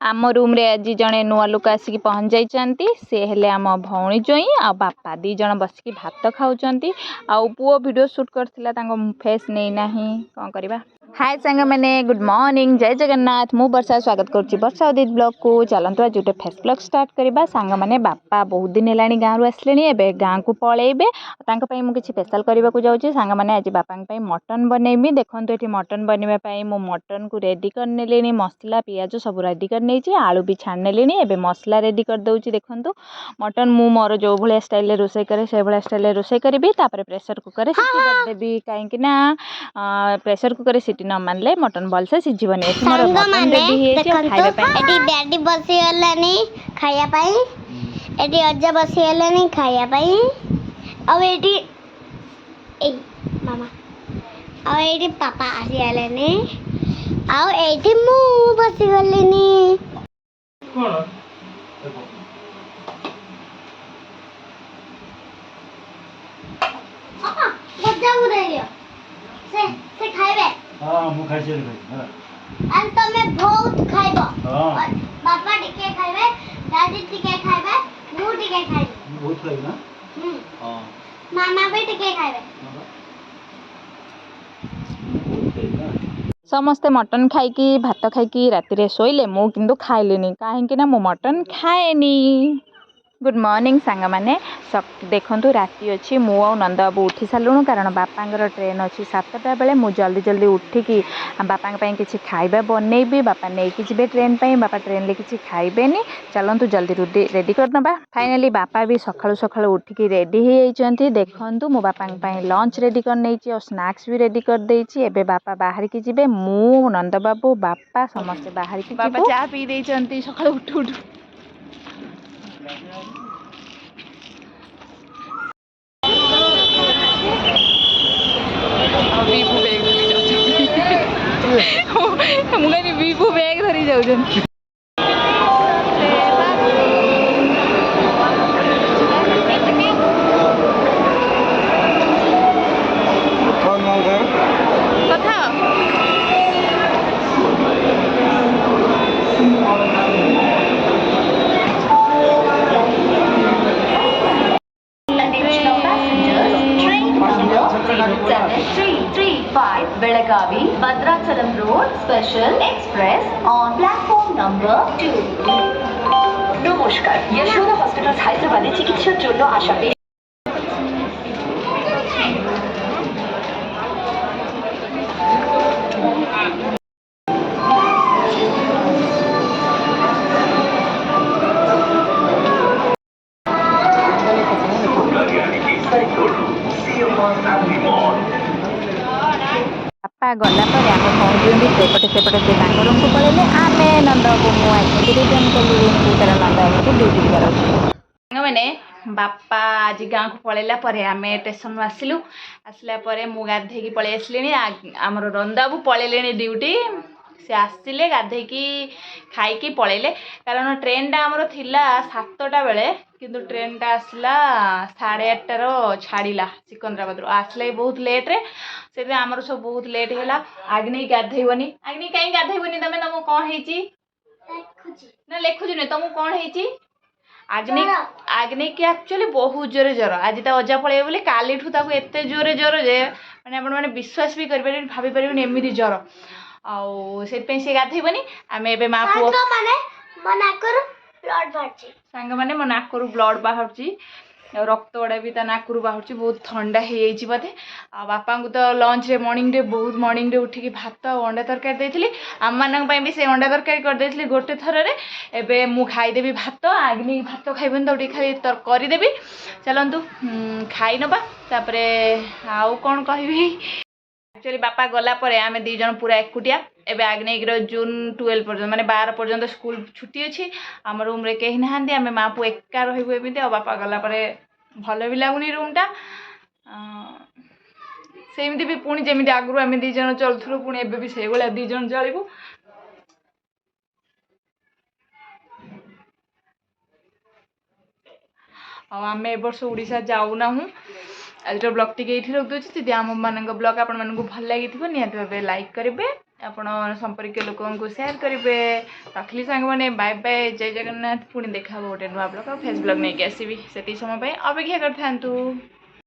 आम रूम रे आज जड़े नुआ लोक आसिक पहुँच जाइंट सी हेले आम भौणी जोई आ बापा दी जन बसिक भात खाऊंट आ पुओ वीडियो शूट करथिला फेस नहीं ना कौन करवा। हाय सांग मैंने गुड मॉर्निंग जय जगन्नाथ मु वर्षा स्वागत करुच्ची वर्षा उदित ब्लॉग को चलतु आज गोटे फेस ब्लॉग स्टार्ट करवा। सांग मैंने बापा बहुत दिन है गाँव आसले गाँव को पलैबे मुझे स्पेशल करने को जाऊँगी। सांग मैंने आज बापा मटन बनैबी देखो ये मटन बनवाई मु मटन को रेडी कर नेली मसला पियाज सब रेडी कर नहीं आलू भी छाण नेली एबे मसला रेडी कर दउची। देखंतु मटन मु मोर जो भलिया स्टाइल रोसे करे से भलिया स्टाइल रोसे करबी तापर प्रेशर कुकर सीटी देबी काहेकि ना प्रेशर कुकर सीटी न मानले मटन भलसे सिझिबनी। एठी मोर मटन रेडी हे जे खाइबा पई एठी डैडी बसी गलानी खाइया पई एठी अज्जा बसी गलानी खाइया पई अब एठी ए मामा अब एठी पापा आसी गलानी आउ एठी मु बसी गलेनी कोन देखो पापा बजा उड़ैलियो से खाइबे। हां मु खाइ छै हां अन तमे बहुत खाइबो। हां पापा टिके खाइबे दादी टिके खाइबे मु टिके खाइबे बहुत खाइ ना। हां मामा भी टिके खाइबे समस्ते मटन खाइकी भात खाइकी राति शोइले मु किंतु खाइलिनी काहेकि ना मु मटन खाएनी। गुड मॉर्निंग सांग मैंने देखंतु राति अच्छी मु आ नंद बाबू उठी सारूँ कारण बापा ट्रेन अच्छी 7टा बेले मु जल्दी जल्दी उठिकी बापा किसी खाइबा बनैबी बापा नहीं जी ट्रेन पर बापा ट्रेन ले किसी खाइबेनी चलतु जल्दी रेडी करनबा। फाइनाली बापा भी सकाळु सकाळु उठिकी रेडी होती देखंतु मो बापा लंच रेडी कर नहीं और स्नैक्स भी रेडी कर देछि। एबे बापा बाहर की जिबे मु नंद बाबू बापा समस्ते बाहर की बापा चा पी देछंती सकाळु उठु उठु मुझे विभू बैग धरी जाऊन Belagavi Bhadrachalam Road Special Express on platform number 2. নমস্কার যশোদা হসপিটাল হায়দ্রাবাদে চিকিৎসার জন্য আসা बापा गला आम भौणी सेपटे सेपटे से रूम को पलैले आम नंद को मुझे रिटर्न कलु रूम को तार नंद को ड्यूटी जीवार अच्छे। मैंने बापा आज गाँव को पलैला आम स्टेशन आसलु आसला मु गाधे पलि आसली आमर रंदाबू पलैले ड्यूटी से आसले गाधेकी खाई पलैले कारण ट्रेनटा आमर थिला 7टा बेले किंतु ट्रेनटा आसला 8:30 छाड़ा सिकंदराबाद आसला बहुत लेट्रे से आमर सब बहुत लेट है। आग्नि गाधेबनी आग्नि कहीं गाधेबनी तमें तुमको कौन ना लेखुच नुह तुमको कौन है आग्नि आग्नि की एक्चुअली बहुत जोरे ज्वर आज तो अजा पलैब बोले काली एत जोरे ज्वर जे मैंने विश्वास भी करें भाई पारे एमती ज्वर से गाधेबनी आम ए माँ पुओ सांग मैंने मो नाकरू ब्लड बाहर रक्त गुड़ा भी नाकरू बाहर बहुत ठंडा हो बोधे बापा को तो लंच रे मॉर्निंग रे बहुत मॉर्निंग रे उठिकी भात अंडा तरकारी देती आम मान भी से अंडा तरकारी करदे गोटे थर एबे मु खाईदेवी भात आग्नि भात खाइबन तो खाली करदेवी चलतु खाई नबा तापरे आउ कौन कहबी। एक्चुअली बापा गला आम दीज पूरा एकुटिया एबे आग्नेयर जून 12 पर्यटन माने 12 पर्यटन स्कूल छुट्टी अच्छी आम रूम रे कहीं ना आम माँ पु एका रही बापा गला भल भी लगुनि रूमटा सेमती भी पुणी जमी आगु आम दीज चलुलु पुणी एबे भी से भाया दीज चलू आम ए वर्ष ओडिशा जाऊना आज ब्लॉग टी ये रखी दूसरी जदि आम मान ब्लॉग आपण भल लगी निहत भाव लाइक करेंगे ଆପଣ ସମ୍ପର୍କୀୟ ଲୋକଙ୍କୁ ସେୟାର କରିବେ। ରଖିଲି ସାଙ୍ଗମାନେ, ବାଏ ବାଏ, ଜୟ ଜଗନ୍ନାଥ। ପୁଣି ଦେଖା ହେବ ଗୋଟେ ନୂଆ ବ୍ଲଗ୍ ଆଉ ଫେସ୍ ବ୍ଲଗ୍ ନେଇକି ଆସିବି। ସେତିକି ସମୟ ପାଇଁ ଅପେକ୍ଷା କରିଥାନ୍ତୁ।